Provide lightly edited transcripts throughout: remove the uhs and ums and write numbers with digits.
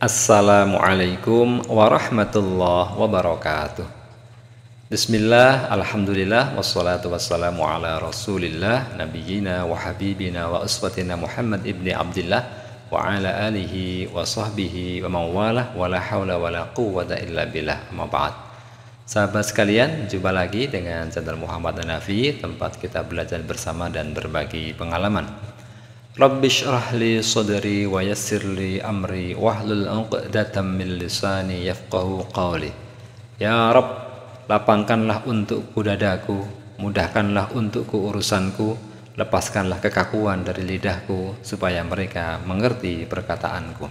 Assalamualaikum warahmatullahi wabarakatuh. Bismillah, alhamdulillah, wassalatu wassalamu ala rasulillah, nabiyina wa habibina wa uswatina Muhammad ibni Abdillah wa ala alihi wa sahbihi wa mawalah wa la hawla wa la quwwata illa billah, amma ba'd. Sahabat sekalian, jumpa lagi dengan channel Muhammad Hanafi, tempat kita belajar bersama dan berbagi pengalaman. Rabbi shrah li sadri wa yassir li amri wahlul 'uqdatam min lisani yafqahu qawli. Ya Rabb, lapangkanlah untukku dadaku, mudahkanlah untukku urusanku, lepaskanlah kekakuan dari lidahku supaya mereka mengerti perkataanku.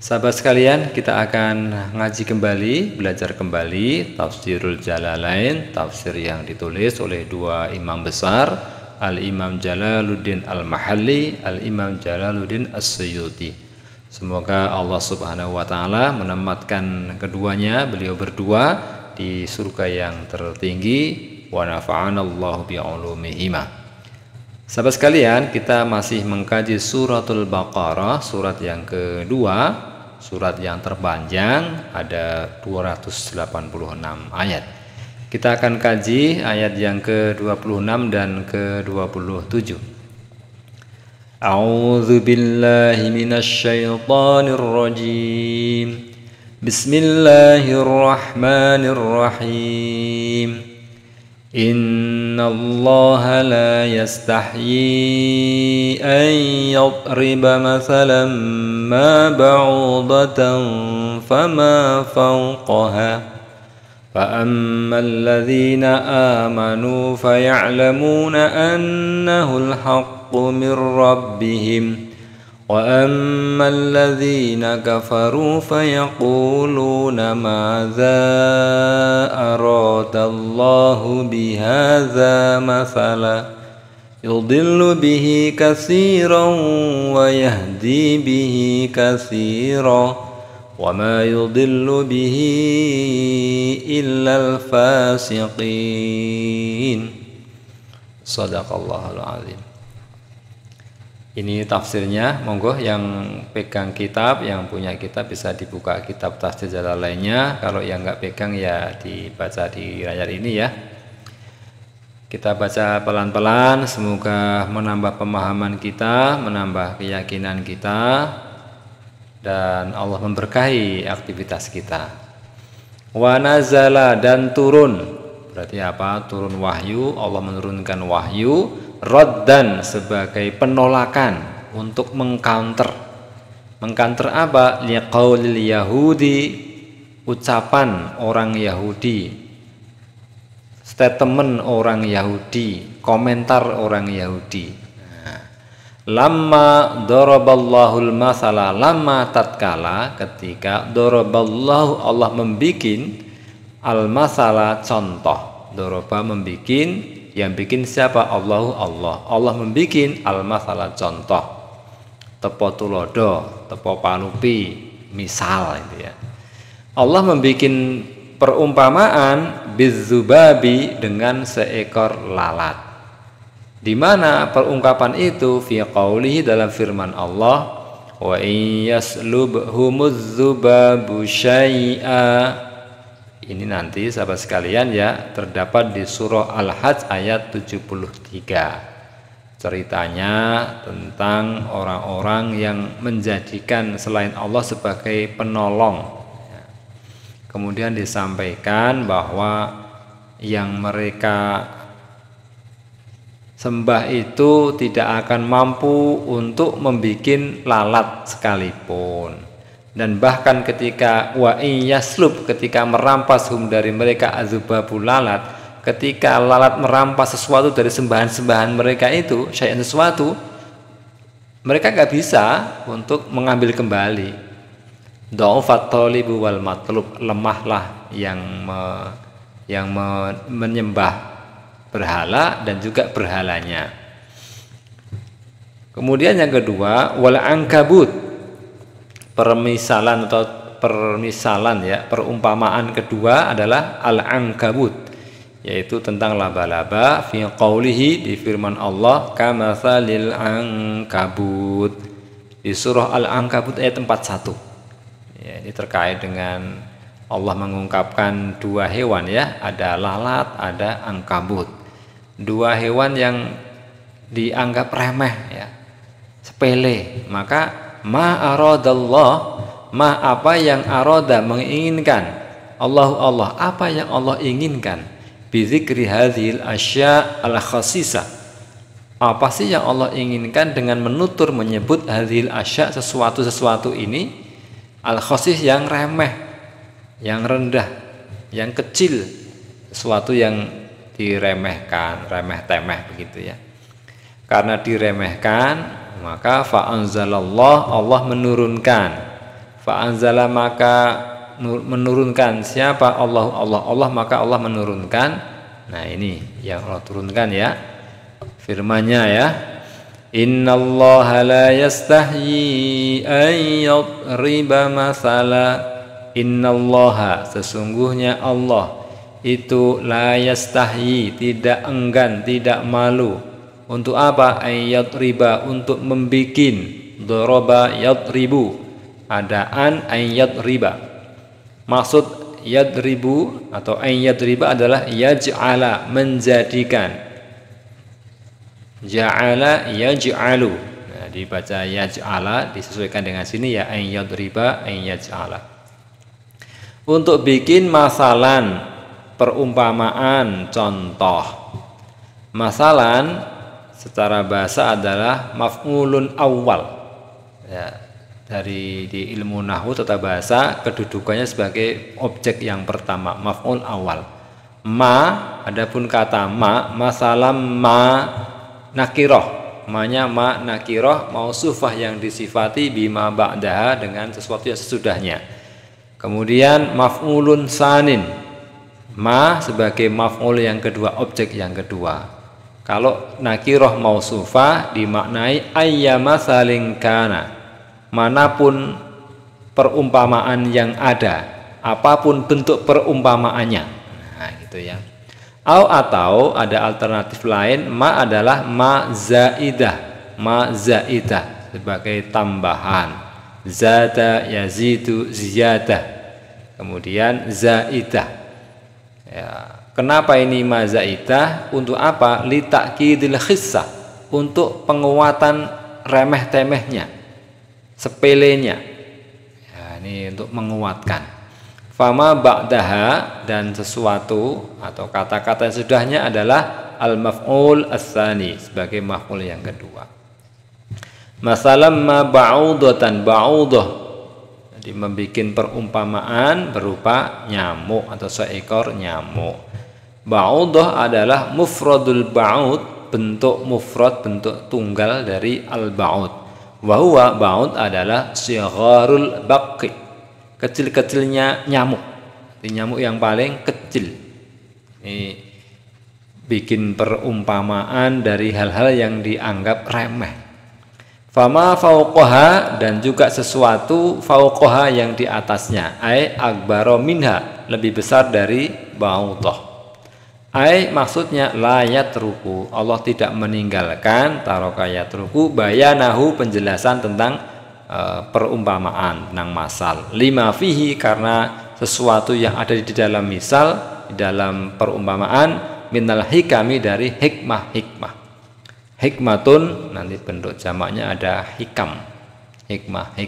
Sahabat sekalian, kita akan ngaji kembali, belajar kembali Tafsirul Jalalain, tafsir yang ditulis oleh dua imam besar, Al-Imam Jalaluddin Al-Mahalli, Al-Imam Jalaluddin As-Suyuti. Semoga Allah Subhanahu wa Ta'ala menempatkan keduanya, beliau berdua, di surga yang tertinggi. Wa nafa'anallahu bi'ulumihima. Sahabat sekalian, kita masih mengkaji suratul Baqarah, surat yang kedua, surat yang terpanjang, ada 286 ayat. Kita akan kaji ayat yang ke-26 dan ke-27. A'udzu billahi minasy syaithanir rajim. Bismillahirrahmanirrahim. Innallaha la yastahyi an yadriba mathalan ma ba'udatan fama fawqaha. فأما الذين آمنوا فيعلمون أنه الحق من ربهم وأما الذين كفروا فيقولون ماذا أراد الله بهذا مثلا يضل به كثيرا ويهدي به كثيرا وما يضل به إلا الفاسقين. Shadaqallahul azim. Ini tafsirnya, monggo yang pegang kitab, yang punya kitab bisa dibuka kitab tafsir Jalalainnya. Kalau yang nggak pegang ya dibaca di layar ini ya. Kita baca pelan-pelan, semoga menambah pemahaman kita, menambah keyakinan kita, dan Allah memberkahi aktivitas kita. Wa nazala, dan turun. Berarti apa? Turun wahyu, Allah menurunkan wahyu. Raddan, sebagai penolakan, untuk mengcounter. Mengcounter apa? Liqaulil yahudi, ucapan orang Yahudi, statement orang Yahudi, komentar orang Yahudi. Lamma daraballahul masala, lama tatkala, ketika daraballahu, Allah membikin al-masala, contoh. Daraba membikin, yang bikin siapa? Allahu, Allah. Allah membikin al-masala, contoh. Tepo tulodo, tepo panupi, misal itu ya. Allah membikin perumpamaan bizzubabi, dengan seekor lalat. Di mana perungkapan itu? Fi qaulihi, dalam firman Allah, wa in yaslubhumuz zubabu syai'a. Ini nanti sahabat sekalian ya, terdapat di surah Al-Hajj ayat 73. Ceritanya tentang orang-orang yang menjadikan selain Allah sebagai penolong. Kemudian disampaikan bahwa yang mereka sembah itu tidak akan mampu untuk membuat lalat sekalipun. Dan bahkan ketika wa in yaslub, ketika merampas dari mereka azubabul lalat, ketika lalat merampas sesuatu dari sembahan-sembahan mereka itu, syai'an sesuatu, mereka nggak bisa untuk mengambil kembali. Dha'ufat thalibu wal matlub, lemahlah yang menyembah berhala dan juga berhalanya. Kemudian yang kedua, wal ankabut, permisalan ya, perumpamaan kedua adalah al ankabut, yaitu tentang laba-laba. Fi qaulihi, di firman Allah, kamatsalil ankabut, di surah Al-Ankabut ayat 41. Ya, ini terkait dengan Allah mengungkapkan dua hewan ya, ada lalat, ada ankabut. Dua hewan yang dianggap remeh ya, sepele. Maka ma aradallah, ma apa yang arada menginginkan, Allah apa yang Allah inginkan, bizikri hadhil asya al khasisa, apa sih yang Allah inginkan dengan menutur menyebut hadhil asya sesuatu ini al khasis yang remeh, yang rendah, yang kecil, sesuatu yang diremehkan, remeh temeh begitu ya. Karena diremehkan, maka fa'anzalallah, Allah menurunkan. Fa'anzala maka menurunkan, siapa? Allah maka Allah menurunkan. Nah ini yang Allah turunkan ya, firman-Nya ya, innallaha la yastahyi an yadriba masala. Innallaha, sesungguhnya Allah itu la yastahyi, tidak enggan, tidak malu. Untuk apa? Ayat riba, untuk membikin. Doroba yadribu, adaan ayat riba. Maksud yadribu atau ayat riba adalah yaj'ala, menjadikan. Ja'ala yaj'alu. Nah, dibaca yaj'ala, disesuaikan dengan sini ya, ayat riba ayat yaj'ala. Untuk bikin masalan, perumpamaan, contoh. Masalan secara bahasa adalah maf'ulun awal ya, dari di ilmu nahwu tata bahasa kedudukannya sebagai objek yang pertama, maf'ul awal. Ma, adapun kata ma, masalam ma nakiroh, ma-nya ma nakiroh, mausufah yang disifati bima ba'daha, dengan sesuatu yang sesudahnya. Kemudian maf'ulun sanin, ma sebagai maf'ul yang kedua, objek yang kedua. Kalau nakiroh mausufah dimaknai ayyama saling kana, manapun perumpamaan yang ada, apapun bentuk perumpamaannya. Nah gitu ya. Atau ada alternatif lain, ma adalah ma zaidah sebagai tambahan. Zada yazidu ziyadah, kemudian zaidah ya. Kenapa ini ma zaidah? Untuk apa? Li ta'kidil khissah, untuk penguatan remeh temehnya, sepelenya ya, ini untuk menguatkan. Fama ba'daha, dan sesuatu atau kata-kata yang sudahnya adalah al-maf'ul as-tsani, sebagai maf'ul yang kedua. Masalam ma ba'udatan, ba'udah, jadi membikin perumpamaan berupa nyamuk atau seekor nyamuk. Ba'udah adalah mufradul ba'ud, bentuk mufrad, bentuk tunggal dari al-ba'ud. Wa huwa, ba'ud adalah sigharul baqi, kecil-kecilnya nyamuk, nyamuk yang paling kecil. Ini bikin perumpamaan dari hal-hal yang dianggap remeh. Fama fauqaha, dan juga sesuatu fauqaha yang di atasnya, ai akbaro minha, lebih besar dari ba'udah. Ai maksudnya la yatruku, Allah tidak meninggalkan, taroka yatruku bayanahu, penjelasan tentang perumpamaan, tentang masal. Lima fihi, karena sesuatu yang ada di dalam misal, di dalam perumpamaan, minal hikami, dari hikmah. Hikmatun, nanti bentuk jamaknya ada hikam, hikmah.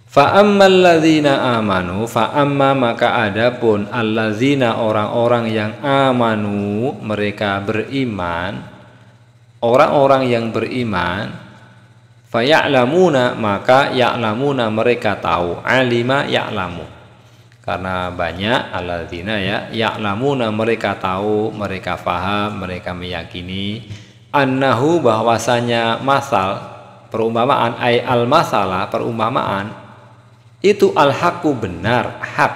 Fa'ammal ladzina amanu, fa'amma maka adapun alladzina, orang-orang yang amanu, mereka beriman, orang-orang yang beriman, faya'lamuna maka ya'lamuna, mereka tahu, alima ya'lamu, karena banyak alladzina ya, ya'lamuna mereka tahu, mereka faham, mereka meyakini, annahu bahwasanya masal, perumpamaan, ay al-masalah, perumpamaan itu al-haqqu, benar, hak,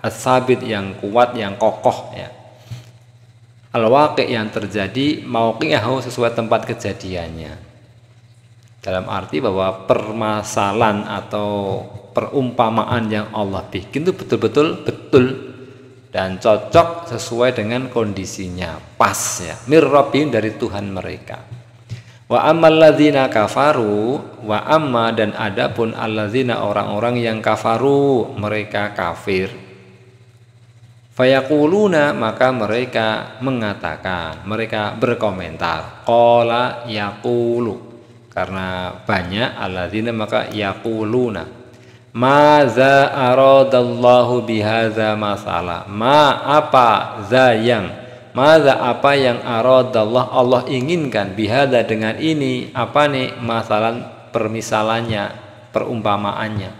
as-sabit yang kuat, yang kokoh ya, al-waqi yang terjadi, mauqi'ahu sesuai tempat kejadiannya, dalam arti bahwa permasalahan atau perumpamaan yang Allah bikin itu betul-betul betul dan cocok sesuai dengan kondisinya, pas ya, mir rabbihim, dari Tuhan mereka. Wa ammal ladzina kafaru, wa amma dan adapun alladzina orang-orang yang kafaru, mereka kafir. Fayaquluna maka mereka mengatakan, mereka berkomentar, qala yaqulu, karena banyak alladzina maka yaquluna, maza aradallahu bihadza masalah, ma apa za yang, maza apa yang aradallah Allah inginkan bihadza dengan ini, apa nih masalan permisalannya, perumpamaannya.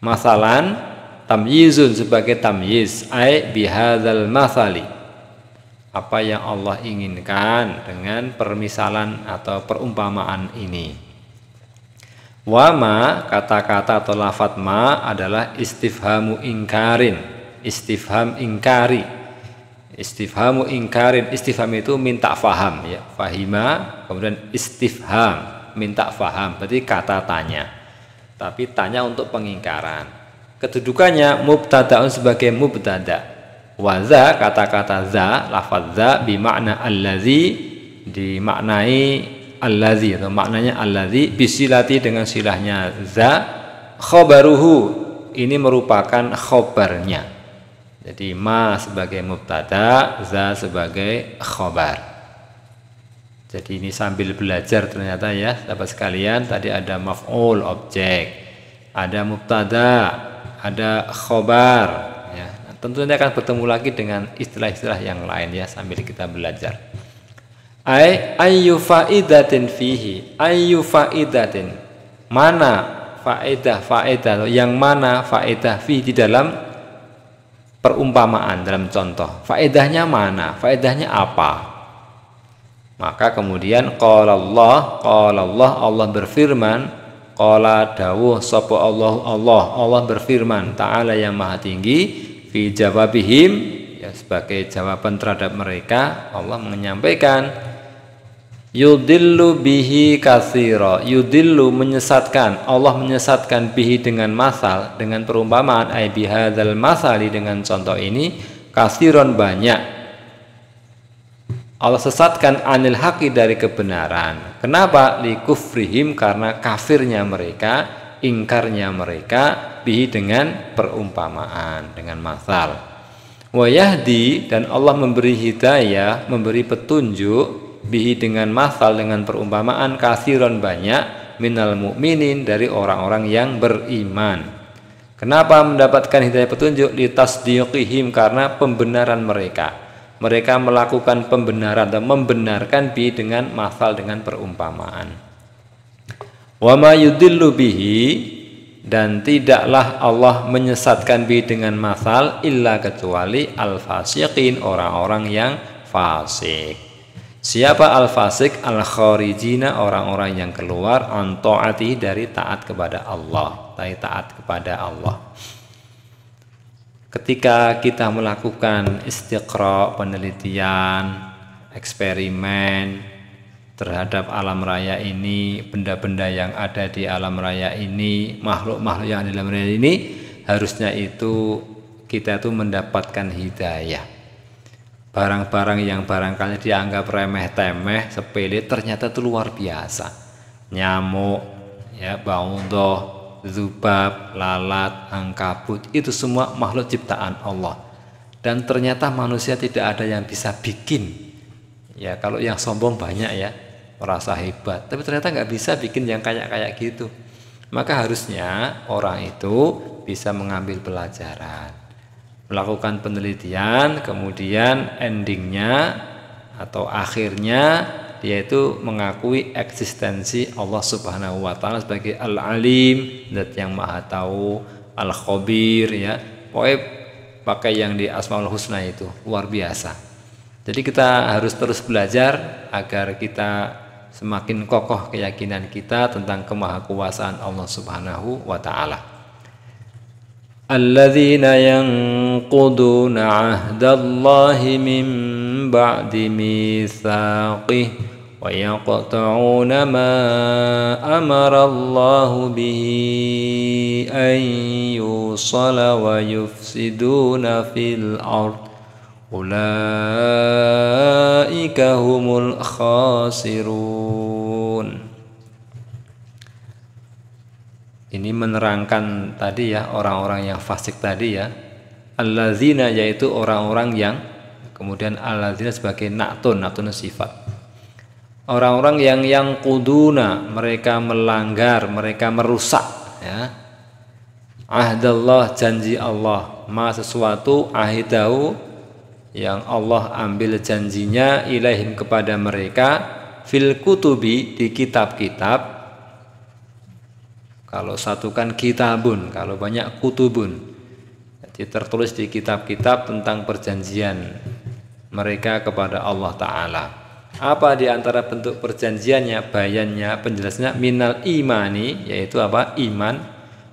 Masalan tamyizun sebagai tamyiz, ai bihadzal masali, apa yang Allah inginkan dengan permisalan atau perumpamaan ini. Wa ma, kata-kata atau lafadz ma adalah istifhamu ingkarin, istifham ingkari. Istifhamu ingkarin, istifham itu minta faham ya, fahima, kemudian istifham minta faham, berarti kata tanya, tapi tanya untuk pengingkaran. Kedudukannya mubtada'un sebagai mubtada'. Wa za, kata-kata za, lafadz za bimakna allazi, dimaknai allazi atau maknanya allazi bisilati dengan silahnya za, khobaruhu ini merupakan khobarnya. Jadi ma sebagai mubtada, za sebagai khobar. Jadi ini sambil belajar ternyata ya sahabat sekalian, tadi ada maf'ul objek, ada mubtada, ada khobar ya. Tentunya akan bertemu lagi dengan istilah-istilah yang lain ya sambil kita belajar. Ayyu faidatin fihi, ayyu faidatin, mana faedah yang mana faedah fi di dalam perumpamaan, dalam contoh. Faedahnya mana? Faedahnya apa? Maka kemudian qala Allah berfirman, qala dawuh sapa Allah berfirman ta'ala yang maha tinggi, fi jawabihim ya, sebagai jawaban terhadap mereka Allah menyampaikan, yudillu bihi katsira, yudillu menyesatkan, Allah menyesatkan bihi dengan masal, dengan perumpamaan, ai bihadzal masali dengan contoh ini, katsiron banyak, Allah sesatkan anil haqi dari kebenaran. Kenapa? Likufrihim, karena kafirnya mereka, ingkarnya mereka, bihi dengan perumpamaan, dengan masal. Wa yahdi, dan Allah memberi hidayah, memberi petunjuk, bihi dengan masal, dengan perumpamaan, kasiron banyak, minal mu'minin dari orang-orang yang beriman. Kenapa mendapatkan hidayah petunjuk? Litasdiqihim, karena pembenaran mereka. Mereka melakukan pembenaran dan membenarkan bi dengan masal, dengan perumpamaan. Wa ma yudillu bihi, dan tidaklah Allah menyesatkan bi dengan masal illa kecuali al-fasiqin, orang-orang yang fasik. Siapa al-fasik? Al-kharijina, orang-orang yang keluar an ta'ati, dari taat kepada Allah, dari taat kepada Allah. Ketika kita melakukan istiqra, penelitian, eksperimen terhadap alam raya ini, benda-benda yang ada di alam raya ini, makhluk-makhluk yang ada di alam raya ini, harusnya itu kita tuh mendapatkan hidayah. Barang-barang yang barangkali dianggap remeh-temeh, sepele, ternyata itu luar biasa. Nyamuk, ya, baundoh, zubab, lalat, ankabut, itu semua makhluk ciptaan Allah. Dan ternyata manusia tidak ada yang bisa bikin. Ya, kalau yang sombong banyak ya, merasa hebat. Tapi ternyata nggak bisa bikin yang kayak gitu. Maka harusnya orang itu bisa mengambil pelajaran, melakukan penelitian, kemudian endingnya atau akhirnya yaitu mengakui eksistensi Allah Subhanahu wa taala sebagai Al-Alim, zat yang Maha Tahu, Al-Khabir ya. Pokoknya pakai yang di Asmaul Husna itu luar biasa. Jadi kita harus terus belajar agar kita semakin kokoh keyakinan kita tentang kemahakuasaan Allah Subhanahu wa taala. Alladzina yanquduna 'ahdallahi min ba'di mitsaqih wa yaqta'una ma amara Allahu bihi an yusala wa yufsiduna fil ard ulaika humul khasirun. Ini menerangkan tadi ya, orang-orang yang fasik tadi ya. Allazina yaitu orang-orang yang, kemudian allazina sebagai naktun sifat. Orang-orang yang kuduna, mereka melanggar, mereka merusak ya. Ahdallah, janji Allah, ma sesuatu ahidahu yang Allah ambil janjinya ilaihim kepada mereka fil kutubi di kitab-kitab. Kalau satu kan kitabun, kalau banyak kutubun. Jadi tertulis di kitab-kitab tentang perjanjian mereka kepada Allah Ta'ala. Apa di antara bentuk perjanjiannya, bayannya, penjelasannya? Minal imani, yaitu apa? Iman,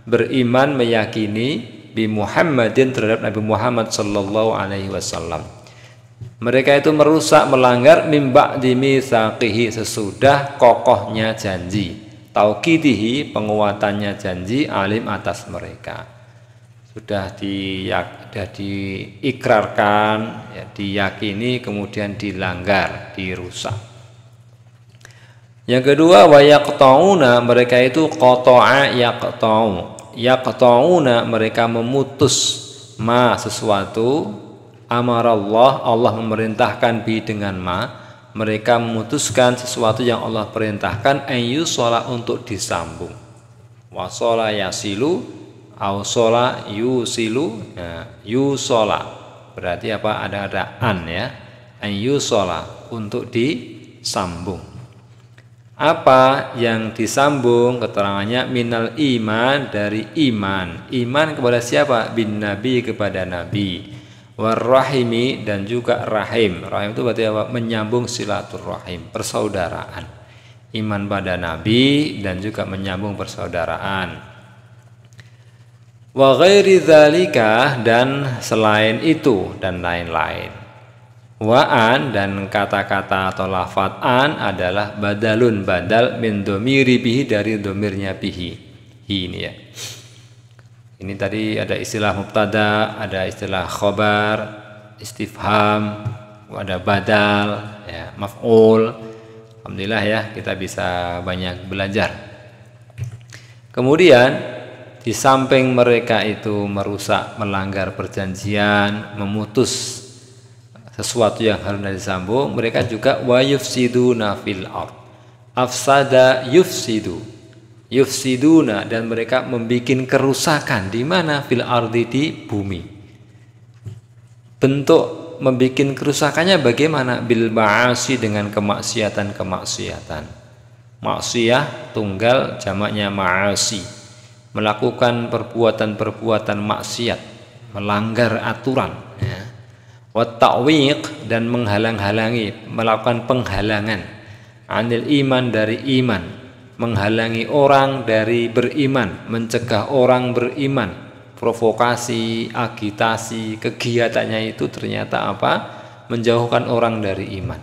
beriman, meyakini bi Muhammadin, terhadap Nabi Muhammad sallallahu alaihi wasallam. Mereka itu merusak, melanggar min ba'di mitsaqihi, sesudah kokohnya janji. Tauqidihi, penguatannya janji, alim atas mereka. Sudah diikrarkan, ya, diyakini, kemudian dilanggar, dirusak. Yang kedua, wa yaqta'una, mereka itu qata'a yaqta'u. Yaqta'una, mereka memutus ma sesuatu, amarallah, Allah memerintahkan bi dengan ma. Mereka memutuskan sesuatu yang Allah perintahkan, ayyushola, untuk disambung. Wasola yasilu, ausola yusilu, nah, yusola berarti apa? Ada an ya, ayyushola, untuk disambung. Apa yang disambung? Keterangannya minal iman, dari iman. Iman kepada siapa? Bin nabi, kepada nabi. Warrahimi, dan juga rahim. Rahim itu berarti apa? Menyambung silaturrahim, persaudaraan. Iman pada nabi dan juga menyambung persaudaraan. Wa ghairi dzalika, dan selain itu dan lain-lain. Wa'an, dan kata-kata atau lafadz an adalah badalun, badal min dhamiri bihi, dari dhamirnya bihi. Ini ya. Ini tadi ada istilah mubtada, ada istilah khobar, istifham, ada badal, ya, maf'ul. Alhamdulillah ya, kita bisa banyak belajar. Kemudian di samping mereka itu merusak, melanggar perjanjian, memutus sesuatu yang harus disambung, mereka juga wa yufsiduna fil ard. Afsada yufsidu, yufsiduna, dan mereka membuat kerusakan di mana? Fil ardi, di bumi. Bentuk membuat kerusakannya bagaimana? Bil ma'asi, dengan kemaksiatan-kemaksiatan. Maksiyah tunggal, jamaknya ma'asi. Melakukan perbuatan-perbuatan maksiat, melanggar aturan ya. Wa ta'wiq, dan menghalang-halangi, melakukan penghalangan. Anil iman, dari iman, menghalangi orang dari beriman, mencegah orang beriman, provokasi, agitasi, kegiatannya itu ternyata apa? Menjauhkan orang dari iman.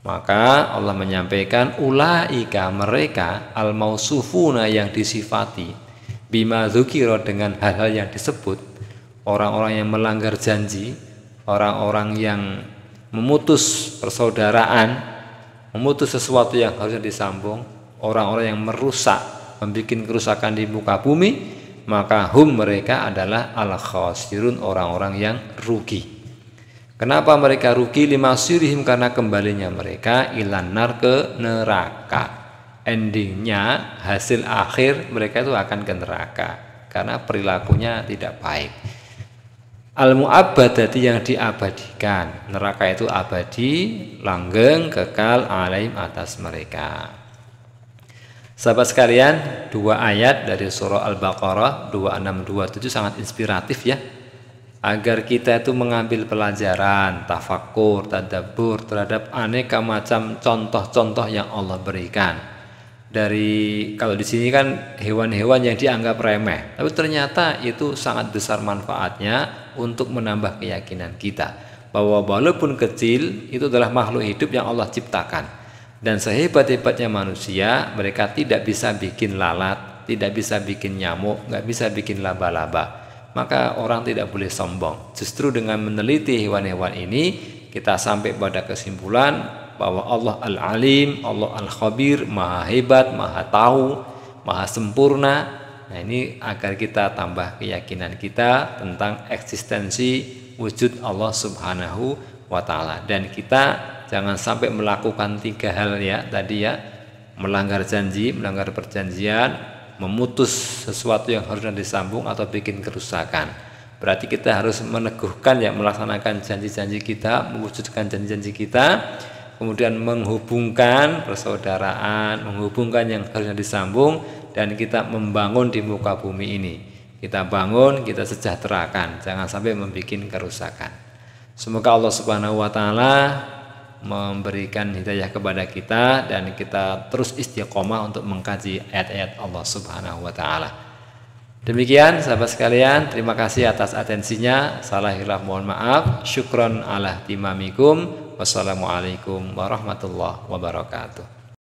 Maka Allah menyampaikan ulaika, mereka al-mausufuna, yang disifati, bima dzukira, dengan hal-hal yang disebut, orang-orang yang melanggar janji, orang-orang yang memutus persaudaraan, memutus sesuatu yang harusnya disambung, orang-orang yang merusak, membuat kerusakan di muka bumi, maka hum, mereka adalah al-khasirun, orang-orang yang rugi. Kenapa mereka rugi? Limasirihim, karena kembalinya mereka ilanar, ke neraka. Endingnya, hasil akhir mereka itu akan ke neraka karena perilakunya tidak baik. Al-mu'abbadati, yang diabadikan. Neraka itu abadi, langgeng, kekal, alaihim, atas mereka. Sahabat sekalian, dua ayat dari surah Al-Baqarah 26-27 sangat inspiratif ya, agar kita itu mengambil pelajaran, tafakkur, tadabbur terhadap aneka macam contoh-contoh yang Allah berikan. Dari, kalau di sini kan hewan-hewan yang dianggap remeh, tapi ternyata itu sangat besar manfaatnya untuk menambah keyakinan kita bahwa walaupun kecil, itu adalah makhluk hidup yang Allah ciptakan. Dan sehebat-hebatnya manusia, mereka tidak bisa bikin lalat, tidak bisa bikin nyamuk, nggak bisa bikin laba-laba. maka orang tidak boleh sombong. Justru dengan meneliti hewan-hewan ini, kita sampai pada kesimpulan bahwa Allah Al-Alim, Allah Al-Khabir, maha hebat, maha tahu, maha sempurna. Nah, ini agar kita tambah keyakinan kita tentang eksistensi wujud Allah Subhanahu wa ta'ala. Dan kita jangan sampai melakukan 3 hal ya tadi ya, melanggar janji, melanggar perjanjian, memutus sesuatu yang harusnya disambung, atau bikin kerusakan. Berarti kita harus meneguhkan ya, melaksanakan janji-janji kita, mewujudkan janji-janji kita, kemudian menghubungkan persaudaraan, menghubungkan yang harusnya disambung, dan kita membangun di muka bumi ini. Kita bangun, kita sejahterakan, jangan sampai membuat kerusakan. Semoga Allah Subhanahu wa ta'ala memberikan hidayah kepada kita, dan kita terus istiqomah untuk mengkaji ayat-ayat Allah Subhanahu wa ta'ala. Demikian sahabat sekalian, terima kasih atas atensinya. Salah hilaf mohon maaf. Syukron ala timamikum. Wassalamualaikum warahmatullahi wabarakatuh.